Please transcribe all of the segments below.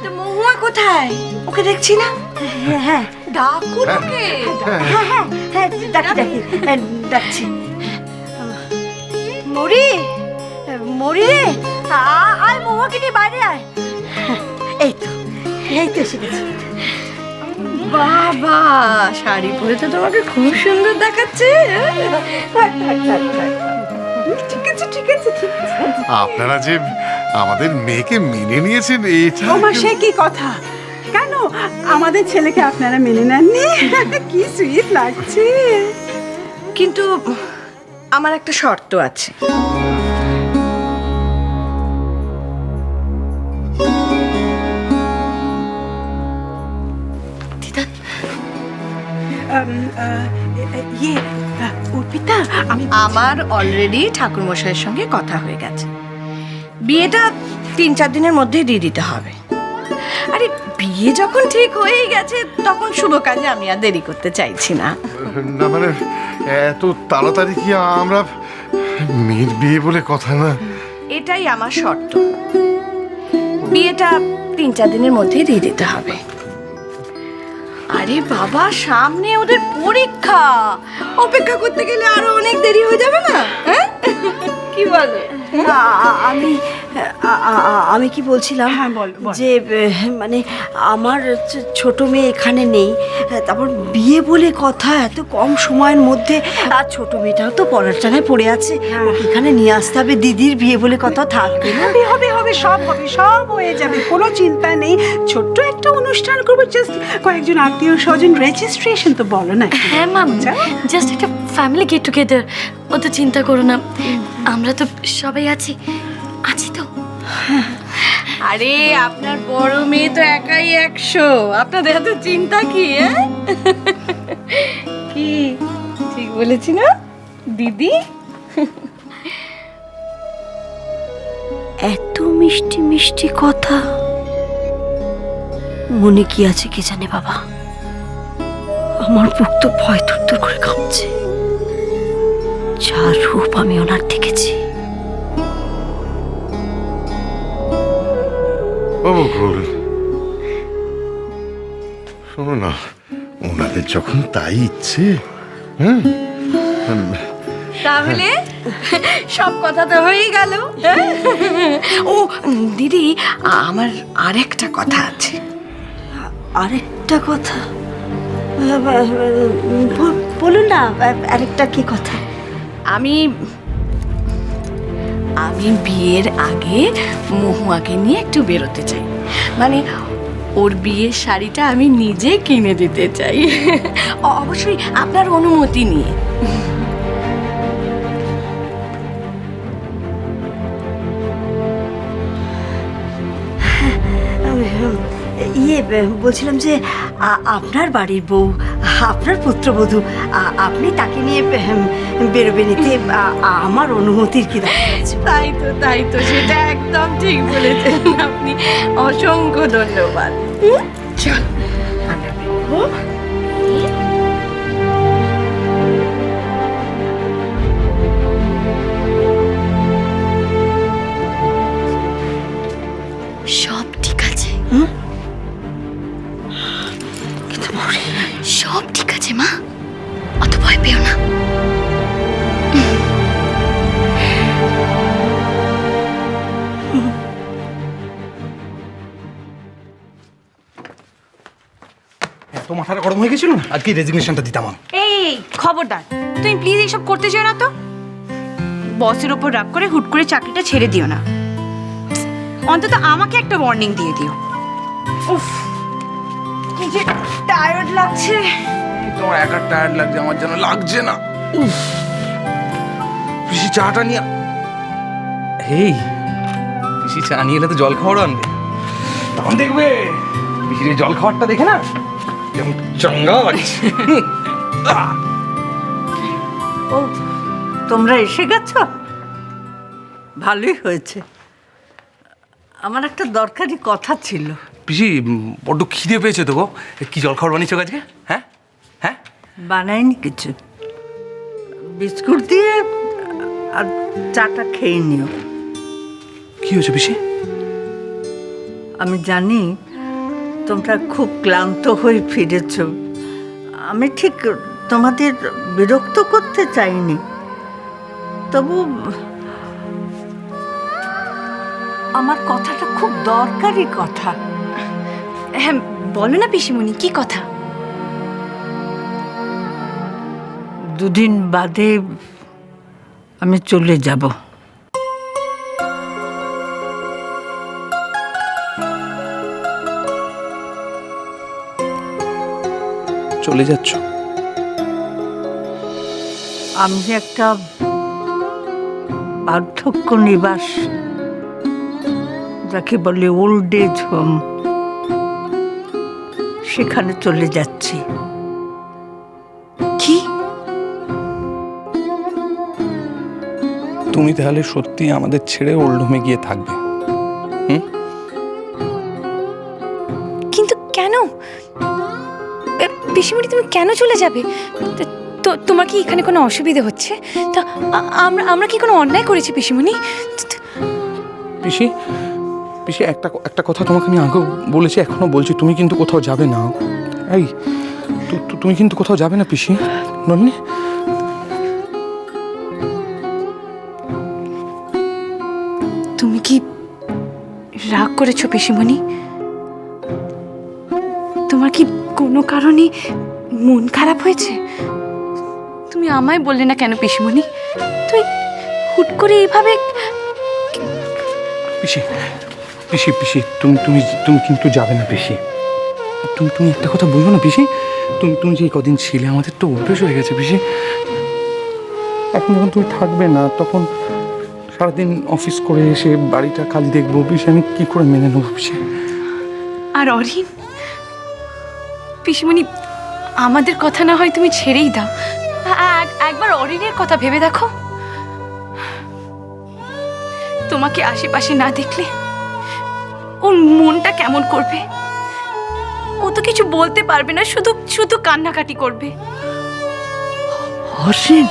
তো মহুয়া কোথায়? ওকে দেখছি না। হ্যাঁ ডাকুন ওকে। হ্যাঁ হ্যাঁ হ্যাঁ ডাকছি। মরি মরি রে, আয় মহুয়াকে নিয়ে বাইরে আয়। এই তো এসে গেছি। বাবা, শাড়ি পরে তো তোমাকে খুব সুন্দর দেখাচ্ছে। ঠিক আছে ঠিক আছে ঠিক আছে। আপনারা যে আমাদের মেয়েকে মেনে নিয়েছেন এটা ওমা সে কি কথা, কেন আমাদের ছেলেকে আপনারা মেনে নেননি? কি সুইট লাগছে। কিন্তু আমার একটা শর্ত আছে। ইয়ে অর্পিতা, আমি আমার অলরেডি ঠাকুরমশাইয়ের সঙ্গে কথা হয়ে গেছে, বিয়েটা 3-4 দিনের মধ্যেই দিয়ে দিতে হবে। আরে বিয়ে যখন ঠিক হয়েই গেছে তখন শুভ কাজে আমি আর দেরি করতে চাইছি না। না মানে এত তাড়াতাড়ি কি আমরা মেয়ের বিয়ে বলে কথা না। এটাই আমার শর্ত, বিয়েটা 3-4 দিনের মধ্যেই দিয়ে দিতে হবে। আরে বাবা, সামনে ওদের পরীক্ষা, অপেক্ষা করতে গেলে আরো অনেক দেরি হয়ে যাবে না? হ্যাঁ, কি বলে? আমি কি বলছিলাম, হ্যাঁ, বল। যে মানে আমার ছোট মেয়ে এখানে নেই, তারপর বিয়ে বলে কথা এত কম সময়ের মধ্যে, আর ছোট মেয়েটাও তো পড়ার টানায় পড়ে আছে, ওকে এখানে নিয়ে আসতে হবে। দিদির বিয়ে বলে কথা থাকবে না? হবে হবে হবে, সব হবে, সব হয়ে যাবে, কোনো চিন্তা নেই। ছোট্ট একটা অনুষ্ঠান করবো, জাস্ট কয়েকজন আত্মীয় স্বজন, রেজিস্ট্রেশন তো বলো না। হ্যাঁ মাম, জাস্ট একটা ফ্যামিলি গেট টুগেদার, অত চিন্তা করো না, আমরা তো সবাই আছি তো। আরে আপনার বড় মেয়ে তো একাই 100, আপনাদের এত চিন্তা কি? কি ঠিক বলেছি না দিদি? এত মিষ্টি মিষ্টি কথা, মনে কি আছে কে জানে বাবা। আমার বুক তো ভয় থরথর করে কাঁপছে। যার রূপ আমি ওনার দেখেছি। ও বকুল, শোনো না, ওনাদের যখন তাই ইচ্ছে, হ্যাঁ তাহলে সব কথা তো হয়েই গেল। ও দিদি, আমার আরেকটা কথা আছে। আরেকটা কথা? বলুন না, আরেকটা কি কথা? আমি বিয়ের আগে মহুয়াকে নিয়ে একটু বেরোতে চাই, মানে ওর বিয়ের শাড়িটা আমি নিজে কিনে দিতে চাই, অবশ্যই আপনার অনুমতি নিয়ে। ইয়ে বলছিলাম যে আপনার বাড়ির বউ, আপনার পুত্রবধূ, আপনি তাকে নিয়ে বেরোবেন, এতে আমার অনুমতির কি দরকার আছে? তাই তো সেটা একদম ঠিক বলেছেন আপনি, অসংখ্য ধন্যবাদ। চল আমরা বেরোবো। সব ঠিক আছে, সব ঠিক আছে মা, অত ভয় পেও না। এত মাথাটা গরম হয়ে গেছিল না, আজকে রেজিগনেশনটা দিতাম আমি। এই খবরদার, তুমি প্লিজ এইসব করতে চাও না তো। বসের ওপর রাগ করে হুট করে চাকরিটা ছেড়ে দিও না, অন্তত আমাকে একটা ওয়ার্নিং দিয়ে দিও। উফ, কি যে টায়ার্ড লাগছে। তোমার একা টায়ার্ড লাগছে, আমার যেন লাগছে না। পিসি চাটা নিয়ে, হেই পিসি চা নিয়ে এলে তো জল খাওয়ারও আনবে, তখন দেখবে পিসির জল খাওয়ারটা দেখে না কেমন চাঙ্গা আছে। ও, তোমরা এসে গেছো? ভালোই হয়েছে। আমার একটা দরকারি কথা ছিল। পিসি বড্ড খিদে পেয়েছে তো গো, কি জল খাওয়ার বানিয়েছো আজকে? হ্যাঁ হ্যাঁ, বানাইনি কিছু, বিস্কুট দিয়ে আর চাটা খেয়ে নিও। কি হয়েছে পিসি? আমি জানি তোমরা খুব ক্লান্ত হয়ে ফিরেছ। আমি ঠিক তোমাদের বিরক্ত করতে চাইনি, তবু আমার কথাটা খুব দরকারি কথা। হ্যাঁ বলো না পিসিমণি, কি কথা? 2 দিন বাদে আমি চলে যাব। চলে যাচ্ছ? আমি একটা বার্ধক্য নিবাস, যাকে বলে ওল্ড এজ হোম, সেখানে চলে যাচ্ছি। কি? তুমি তাহলে সত্যি আমাদের ছেড়ে ওল্ড হোমে গিয়ে থাকবে? কিন্তু কেন পিসিমণি, তুমি কেন চলে যাবে? তোমার কি এখানে কোনো অসুবিধা হচ্ছে? তা আমরা কি কোনো অন্যায় করেছি পিসিমণি? পিসি, পিসি একটা কথা তোমাকে আমি আগেও বলেছি, এখনো বলছি, তুমি কিন্তু কোথাও যাবে না। এই তুমি কিন্তু কোথাও যাবে না পিসি। নন্দিনী, তুমি কি রাগ করেছো পিসিমণি? তোমার কি কোনো কারণে মন খারাপ হয়েছে? তুমি আমায় বললে না কেন পিসিমণি? তুই হুট করে এইভাবে। পিসি পিসি পিসি তুমি কিন্তু যাবে না পিসি। তুমি একটা কথা বলবো না পিসি? তুমি যে কদিন ছিলে, আমাদের তো অভ্যেস হয়ে গেছে পিসি। এখন যখন তুমি থাকবে না, তখন সারাদিন অফিস করে এসে বাড়িটা খালি দেখবো পিসি, আমি কি করে মেনে নেবো পিসি? আর অরিন, পিসিমণি আমাদের কথা না হয় তুমি ছেড়েই দাও, একবার অরিনের কথা ভেবে দেখো। তোমাকে আশেপাশে না দেখলে ওর মনটা কেমন করবে? ও তো কিছু বলতে পারবে না, শুধু শুধু কান্নাকাটি করবে। অসীম,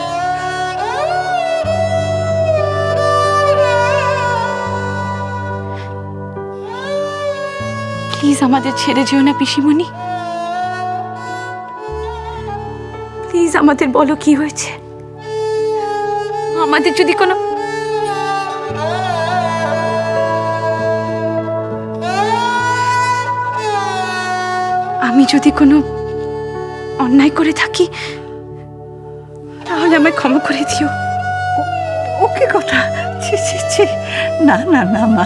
প্লিজ আমাদের ছেড়ে যেও না পিসিমণি। প্লিজ আমাদের বলো কি হয়েছে। আমাদের যদি কোনো আমি যদি কোনো অন্যায় করে থাকি, তাহলে আমায় ক্ষমা করে দিও। ওকে কথা, ছি ছি ছি, না না না মা,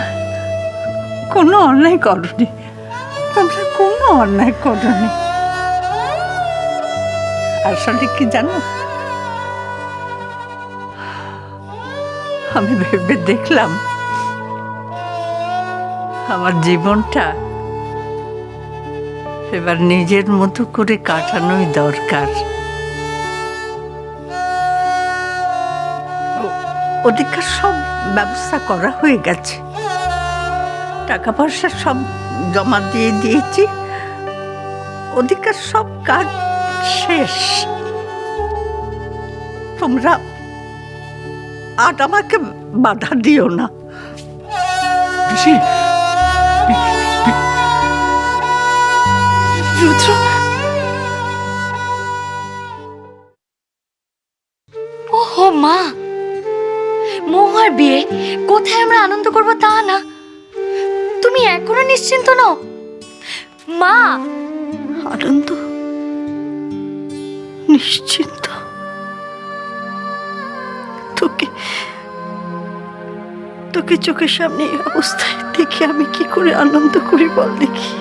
কোনো অন্যায় করনি, তোমরা কোনো অন্যায় করনি। আসলে কি জানো, আমি ভেবে দেখলাম আমার জীবনটা এবার নিজের মতো করে কাটানোই দরকার। ওদিককার সব ব্যবস্থা করা হয়ে গেছে, টাকা পয়সা সব জমা দিয়ে দিয়েছি, ওদিককার সব কাজ শেষ। তোমরা আর আমাকে বাধা দিও না। পিসি, রুদ্র, ওহো মা, মহুয়ার বিয়ে, কোথায় আমরা আনন্দ করবো তা না, তুমি এখনো নিশ্চিন্ত নও মা? আনন্দ, নিশ্চিন্ত? তোকে চোখের সামনে এই অবস্থায় দেখে আমি কি করে আনন্দ করি বল দেখি।